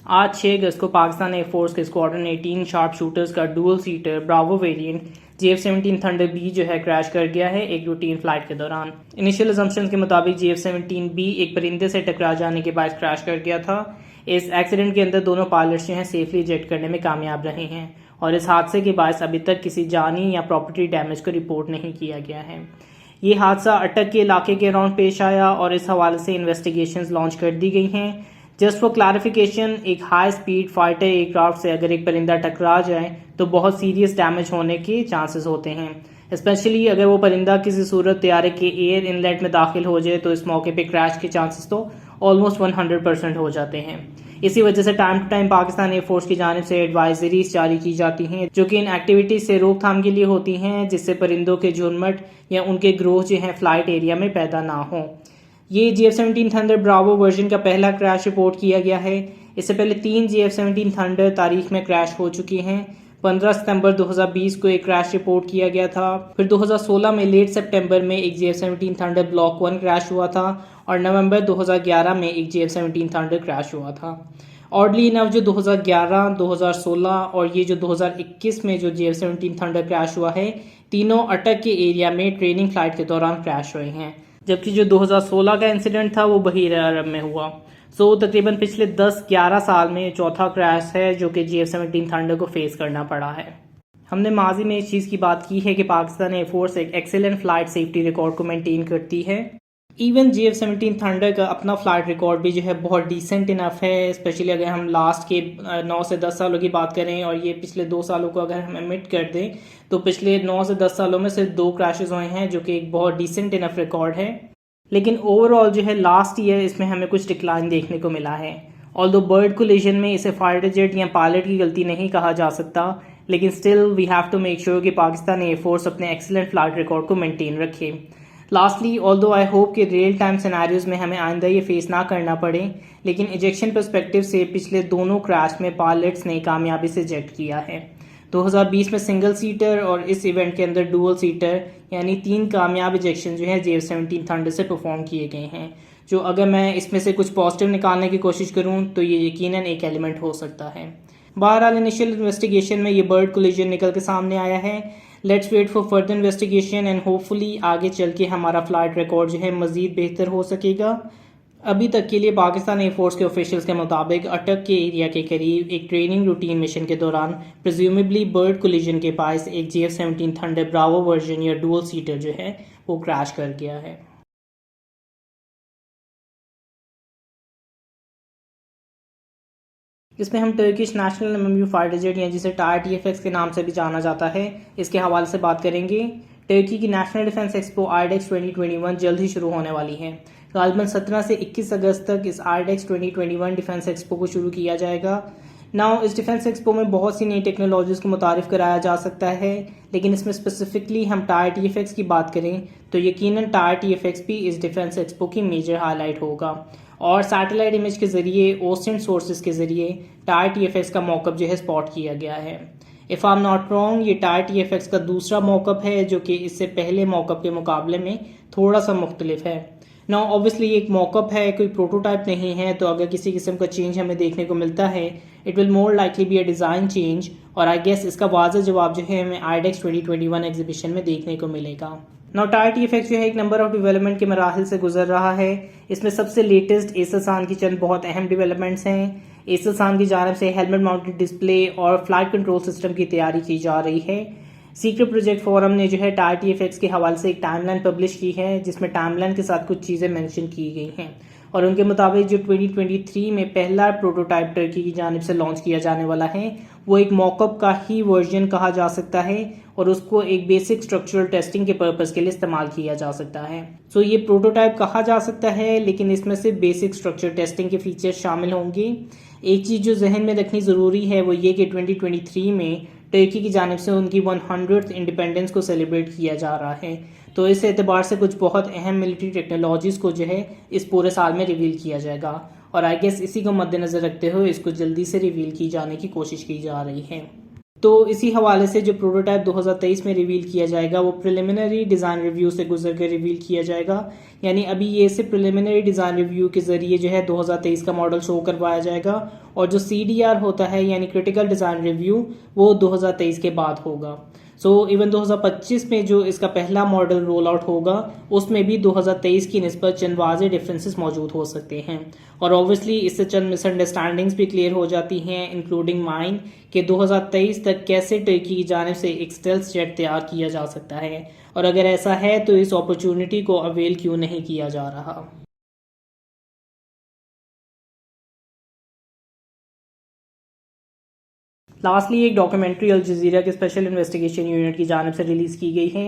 आज 6 अगस्त को पाकिस्तान एयरफोर्स के स्क्वाड्रन 18 शार्प शूटर्स का dual seater bravo variant JF-17 thunder B जो है क्रैश कर गया है एक रूटीन फ्लाइट के दौरान। इनिशियल असम्पशंस के मुताबिक JF-17 बी एक परिंदे से टकरा जाने के बाद क्रैश कर गया था। इस एक्सीडेंट के अंदर दोनों पायलट्स जो हैं सेफली इजेक्ट करने में कामयाब रहे हैं और इस हादसे के बाद अभी तक किसी जानी या प्रॉपर्टी डैमेज को रिपोर्ट नहीं किया गया है। ये हादसा अटक के इलाके के अराउंड पेश आया और इस हवाले से इन्वेस्टिगेशंस लॉन्च कर दी गई हैं। जस्ट फॉर क्लैरिफिकेशन, एक हाई स्पीड फाइटर एयरक्राफ्ट से अगर एक परिंदा टकरा जाए तो बहुत सीरियस डैमेज होने के चांसेस होते हैं, स्पेशली अगर वो परिंदा किसी सूरत तैयारे के एयर इनलेट में दाखिल हो जाए तो इस मौके पे क्रैश के चांसेस तो ऑलमोस्ट 100% हो जाते हैं। इसी वजह से time to time Pakistan air force की जानिब से एडवाइजरीज जारी की जाती हैं जो कि इन एक्टिविटीज से रोकथाम के लिए होती हैं, जिससे परिंदों के झुंड या उनके ग्रोह जो हैं फ्लाइट एरिया में पैदा ना हो। ये JF-17 थंडर ब्रावो वर्जन का पहला क्रैश रिपोर्ट किया गया है। इससे पहले 3 JF-17 थंडर तारीख में क्रैश हो चुकी हैं। 15 सितंबर 2020 को एक क्रैश रिपोर्ट किया गया था। फिर 2016 में लेट सितंबर में एक JF-17 थंडर ब्लॉक 1 क्रैश हुआ था और नवंबर 2011 में एक JF-17 थंडर क्रैश हुआ था। ऑडली इनफ जो 2011, 2016 और ये जो 2021 में जो JF-17 थंडर क्रैश हुआ है, तीनों अटक के एरिया में ट्रेनिंग फ्लाइट के दौरान क्रैश हुए हैं, जबकि जो 2016 का इंसिडेंट था वो बहीर अरब में हुआ। तकरीबन पिछले 10-11 साल में चौथा क्रैश है जो कि JF-17 थंडर को फेस करना पड़ा है। हमने माजी में इस चीज़ की बात की है कि पाकिस्तान एयरफोर्स एक एक्सेलेंट फ्लाइट सेफ्टी रिकॉर्ड को मेंटेन करती है। इवन JF-17 थंडर का अपना फ्लाइट रिकॉर्ड भी जो है बहुत डिसेंट इनफ है, स्पेशली अगर हम लास्ट के 9 से 10 सालों की बात करें और ये पिछले 2 सालों को अगर हम एमिट कर दें तो पिछले 9 से 10 सालों में सिर्फ 2 क्रैशेस हुए हैं जो कि एक बहुत डिसेंट इनफ रिकॉर्ड है। लेकिन ओवरऑल जो है लास्ट ईयर इसमें हमें कुछ डिक्लाइन देखने को मिला है। ऑल्दो बर्ड कोलिजन में इसे फाइटर जेट या पायलट की गलती नहीं कहा जा सकता, लेकिन still we have to make sure कि पाकिस्तान एयरफोर्स अपने एक्सीलेंट फ्लाइट रिकॉर्ड को मेंटेन रखे। लास्टली, ऑल्दो आई होप कि रियल टाइम सिनेरियोज में हमें आइंदा ये फेस ना करना पड़े, लेकिन इजेक्शन पर्सपेक्टिव से पिछले दोनों क्रैश में पायलट्स ने कामयाबी से इजेक्ट किया है। 2020 में सिंगल सीटर और इस इवेंट के अंदर डुअल सीटर यानी 3 कामयाब इजेक्शन जो है JF-17 थंडर से परफॉर्म किए गए हैं, जो अगर मैं इसमें से कुछ पॉजिटिव निकालने की कोशिश करूं तो ये यकीनन एक एलिमेंट हो सकता है। बहरहाल इनिशियल इन्वेस्टिगेशन में ये बर्ड कोलिजन निकल के सामने आया है। Let's wait for further investigation and hopefully आगे चल के हमारा फ्लाइट रिकॉर्ड जो है मज़ीद बेहतर हो सकेगा। अभी तक के लिए पाकिस्तान एयरफोर्स के ऑफिशियल्स के मुताबिक अटक के एरिया के करीब एक ट्रेनिंग रूटीन मिशन के दौरान प्रिज्यूमेबली बर्ड कोलिजन के पास एक JF-17 थंडर ब्रावो वर्जन या डुअल सीटर जो है वो क्रैश कर गया है। जिसमें हम Turkish national MMU fighter jet या जिसे टायर TFX के नाम से भी जाना जाता है इसके हवाले से बात करेंगे। टर्की की नेशनल डिफेंस एक्सपो IDEX 2021 जल्द ही शुरू होने वाली है। गालिबन 17 से 21 अगस्त तक इस IDEX 2021 डिफेंस एक्सपो को शुरू किया जाएगा। नाउ इस डिफेंस एक्सपो में बहुत सी नई टेक्नोलॉजीज़ को मुतारिफ कराया जा सकता है, लेकिन इसमें स्पेसिफिकली हम टायर TFX की बात करें तो यकीनन टायर TFX भी इस डिफेंस एक्सपो की मेजर हाईलाइट होगा और सैटेलाइट इमेज के ज़रिए ओसेंट सोर्सेज के ज़रिए टायर TFX का मौकअप जो है स्पॉट किया गया है। If I am not wrong, ये टायर TFX का दूसरा मौकअप है जो कि इससे पहले मौकअप के मुकाबले में थोड़ा सा मुख्तलिफ है। नाउ ऑब्वियसली एक मॉकअप है, कोई प्रोटोटाइप नहीं है, तो अगर किसी किस्म का चेंज हमें देखने को मिलता है it will more likely be a design change और आई गेस इसका वाज़ह जवाब जो है हमें IDEX 2021 एग्जीबिशन में देखने को मिलेगा। नाउ टायर TFX जो है एक नंबर ऑफ डेवलपमेंट के मराहिल से गुजर रहा है। इसमें सबसे लेटेस्ट एसलसान की चंद बहुत अहम डेवलपमेंट्स हैं। एसलसान की जानब से हेलमेट माउंटेड डिस्प्ले और फ्लाइट कंट्रोल सिस्टम की तैयारी की जा रही है। सीक्रेट प्रोजेक्ट फोरम ने जो है टायर TFX के हवाले से एक टाइमलाइन पब्लिश की है जिसमें टाइमलाइन के साथ कुछ चीज़ें मेंशन की गई हैं और उनके मुताबिक जो 2023 में पहला प्रोटोटाइप टर्की की जानिब से लॉन्च किया जाने वाला है वो एक मॉकअप का ही वर्जन कहा जा सकता है और उसको एक बेसिक स्ट्रक्चरल टेस्टिंग के पर्पज़ के लिए इस्तेमाल किया जा सकता है। सो ये प्रोटोटाइप कहा जा सकता है, लेकिन इसमें से बेसिक स्ट्रक्चर टेस्टिंग के फीचर्स शामिल होंगे। एक चीज़ जो जहन में रखनी ज़रूरी है वो ये कि 2023 में टर्की की जानिब से उनकी 100th इंडिपेंडेंस को सेलिब्रेट किया जा रहा है, तो इस एतबार से कुछ बहुत अहम मिलिट्री टेक्नोलॉजीज़ को जो है इस पूरे साल में रिवील किया जाएगा और आई गेस इसी को मद्देनज़र रखते हुए इसको जल्दी से रिवील की जाने की कोशिश की जा रही है। तो इसी हवाले से जो प्रोटोटाइप 2023 में रिवील किया जाएगा वो प्रिलिमिनरी डिज़ाइन रिव्यू से गुजर कर रिवील किया जाएगा, यानी अभी ये सिर्फ प्रिलिमिनरी डिज़ाइन रिव्यू के ज़रिए जो है 2023 का मॉडल शो करवाया जाएगा, और जो CDR होता है यानी क्रिटिकल डिज़ाइन रिव्यू वो 2023 के बाद होगा। सो इवन 2025 में जो इसका पहला मॉडल रोल आउट होगा उसमें भी 2023 की निस्बत चंद वाज़ेह डिफरेंसेस मौजूद हो सकते हैं, और ऑब्वियसली इससे चंद मिसअंडरस्टैंडिंग्स भी क्लियर हो जाती हैं, इंक्लूडिंग माइन कि 2023 तक कैसे टर्की की जानिब से एक स्टेल्थ जेट तैयार किया जा सकता है, और अगर ऐसा है तो इस अपॉर्चुनिटी को अवेल क्यों नहीं किया जा रहा। लास्टली एक डॉक्यूमेंट्री अल जज़ीरा के स्पेशल इन्वेस्टिगेशन यूनिट की जानिब से रिलीज़ की गई है।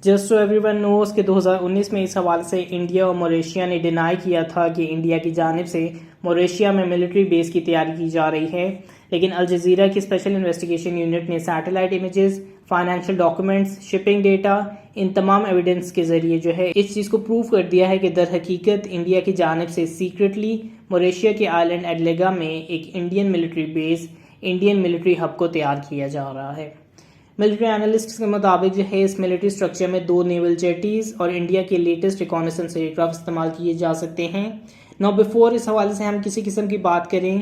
जस्ट सो एवरीवन नोस कि 2019 में इस हवाले से इंडिया और मलेशिया ने डिनाई किया था कि इंडिया की जानिब से मलेशिया में मिलिट्री बेस की तैयारी की जा रही है, लेकिन अल जज़ीरा की स्पेशल इन्वेस्टिगेशन यूनिट ने satellite images, financial documents, shipping data, इन तमाम एविडेंस के जरिए जो है इस चीज़ को प्रूव कर दिया है कि दर हकीकत इंडिया की जानिब से सीक्रेटली मलेशिया के आइलैंड एडलेगा में एक Indian military base, Indian military hub को तैयार किया जा रहा है। मिलिट्री एनालिस्ट्स के मुताबिक जो है इस मिलिट्री स्ट्रक्चर में 2 नेवल जेटीज़ और इंडिया के लेटेस्ट रिकॉनेसेंस एयरक्राफ्ट इस्तेमाल किए जा सकते हैं। नाउ बिफोर इस हवाले से हम किसी किस्म की बात करें,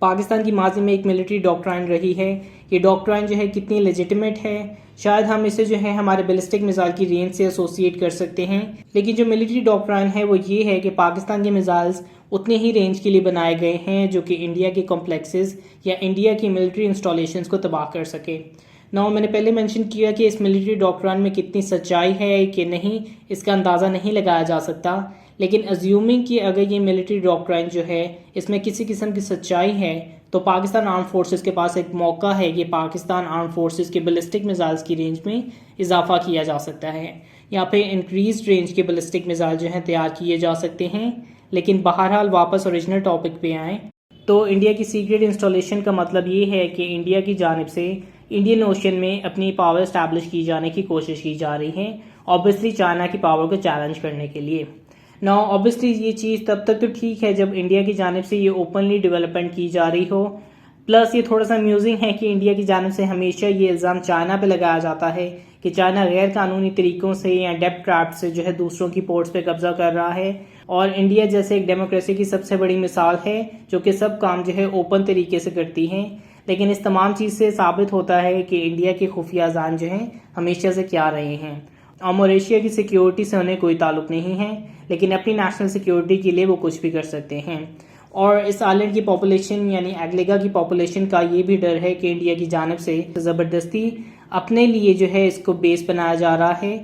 पाकिस्तान की माजी में एक मिलिट्री डॉक्ट्राइन रही है, ये डॉक्ट्राइन जो है कितनी लेजिटिमेट है, शायद हम इसे जो है हमारे बैलिस्टिक मिसाइल की रेंज से एसोसिएट कर सकते हैं, लेकिन जो मिलिट्री डॉक्ट्राइन है वो ये है कि पाकिस्तान के मिसाइल्स उतने ही रेंज के लिए बनाए गए हैं जो कि इंडिया के कॉम्प्लेक्सेस या इंडिया की मिलिट्री इंस्टॉलेशंस को तबाह कर सके। नाउ मैंने पहले मेंशन किया कि इस मिलिट्री डॉक्ट्राइन में कितनी सच्चाई है कि नहीं इसका अंदाज़ा नहीं लगाया जा सकता, लेकिन अज्यूमिंग कि अगर ये मिलिट्री डॉक्ट्राइन जो है इसमें किसी किस्म की सच्चाई है तो पाकिस्तान आर्म फोर्सेस के पास एक मौका है कि पाकिस्तान आर्म फोर्सेस के बैलिस्टिक मिसाइल्स की रेंज में इजाफा किया जा सकता है, यहाँ पे इंक्रीज रेंज के बैलिस्टिक मिसाइल जो हैं तैयार किए जा सकते हैं। लेकिन बहरहाल वापस ओरिजिनल टॉपिक पे आएँ तो इंडिया की सीक्रेट इंस्टॉलेशन का मतलब ये है कि इंडिया की जानिब से इंडियन ओशन में अपनी पावर इस्टेब्लिश की जाने की कोशिश की जा रही है, ऑब्वियसली चाइना की पावर को चैलेंज करने के लिए। नाउ ऑब्वियसली ये चीज़ तब तक तो ठीक है जब इंडिया की जानिब से ये ओपनली डेवलपमेंट की जा रही हो, प्लस ये थोड़ा सा अम्यूजिंग है कि इंडिया की जानिब से हमेशा ये इल्ज़ाम चाइना पे लगाया जाता है कि चाइना गैर कानूनी तरीक़ों से या डेप्ट ट्रैप्स से जो है दूसरों की पोर्ट्स पे कब्जा कर रहा है, और इंडिया जैसे एक डेमोक्रेसी की सबसे बड़ी मिसाल है जो कि सब काम जो है ओपन तरीके से करती है। लेकिन इस तमाम चीज़ से साबित होता है कि इंडिया के खुफिया अज़ान जो हैं हमेशा से क्या रहे हैं, और मलेशिया की सिक्योरिटी से उन्हें कोई ताल्लुक नहीं है, लेकिन अपनी नेशनल सिक्योरिटी के लिए वो कुछ भी कर सकते हैं। और इस आइलैंड की पॉपुलेशन यानी एडलेगा की पॉपुलेशन का ये भी डर है कि इंडिया की जानिब से ज़बरदस्ती अपने लिए जो है इसको बेस बनाया जा रहा है,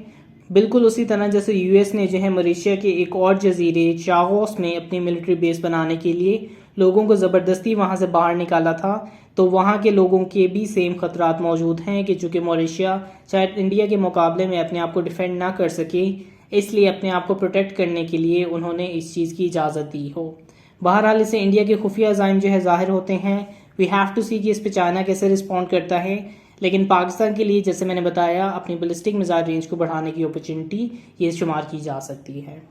बिल्कुल उसी तरह जैसे US ने जो है मलेशिया के एक और जजीरे चागोस में अपनी मिलिट्री बेस बनाने के लिए लोगों को ज़बरदस्ती वहाँ से बाहर निकाला था, तो वहाँ के लोगों के भी सेम खतरात मौजूद हैं कि चूँकि मलेशिया शायद इंडिया के मुकाबले में अपने आप को डिफेंड ना कर सके, इसलिए अपने आप को प्रोटेक्ट करने के लिए उन्होंने इस चीज़ की इजाज़त दी हो। बहरहाल इससे इंडिया के खुफिया अज़ाइम जो है ज़ाहिर होते हैं। वी हैव टू सी कि इस पर चाइना कैसे रिस्पॉन्ड करता है, लेकिन पाकिस्तान के लिए जैसे मैंने बताया अपनी बैलिस्टिक मिसाइल रेंज को बढ़ाने की अपॉर्चुनिटी ये शुमार की जा सकती है।